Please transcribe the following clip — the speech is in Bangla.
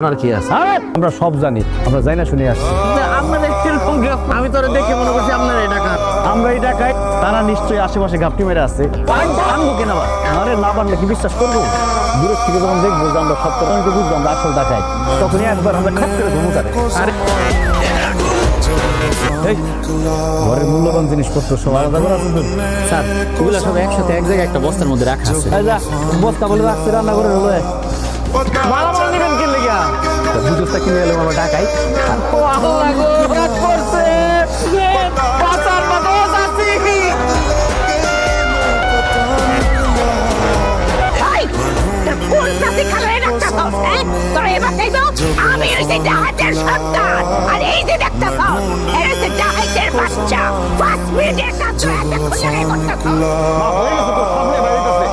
আপনার কি আছে? আমরা সব জানি, আমরা জানি না শুনে আসছি। আপনাদের কিরকম গ্রেফতার? আমি তো দেখে মনে করছি আপনার এই টাকা। আমরা এই টাকায় তারা নিশ্চয়ই আশেপাশে ঘাপটি মেরে আছে। আনবো কেন আবার? আরে না পারলে কি বিশ্বাস করবো? দূরের থেকে যখন দেখবো যে আমরা সব তখন তো বুঝবো আমরা আসল টাকায়, তখনই একবার আমরা খাপ করে ঘুমো তারে। আরে এই, ঘরের মূল্যবান জিনিসপত্র সব আলাদা করা আছে তো? স্যার, এগুলো সব একসাথে এক জায়গায় একটা বস্তার মধ্যে রাখা আছে। এই যা, বস্তা বলে রাখছে রান্না করে হলো। মালামাল নেবেন কি লেগা? বুঝোসটা কিনে এলাম আমরা টাকায়। ও আল্লাহ গো, কাজ করছে। বাঁচার মতো আছি। এই, তোর কোন জাতি খালায় রাখতেছস, হ্যাঁ? তোরা এবার দেখবো, আমি হইছি ডাহাতের সন্তান। আর এই যে দেখতেছস, এরা হচ্ছে ডাহাতের বাচ্চা। 5 মিনিটের কাজ তোরা এত খুলে করতেছস। মা, হয়ে গেছে তো, সামনে বাড়িতেছে।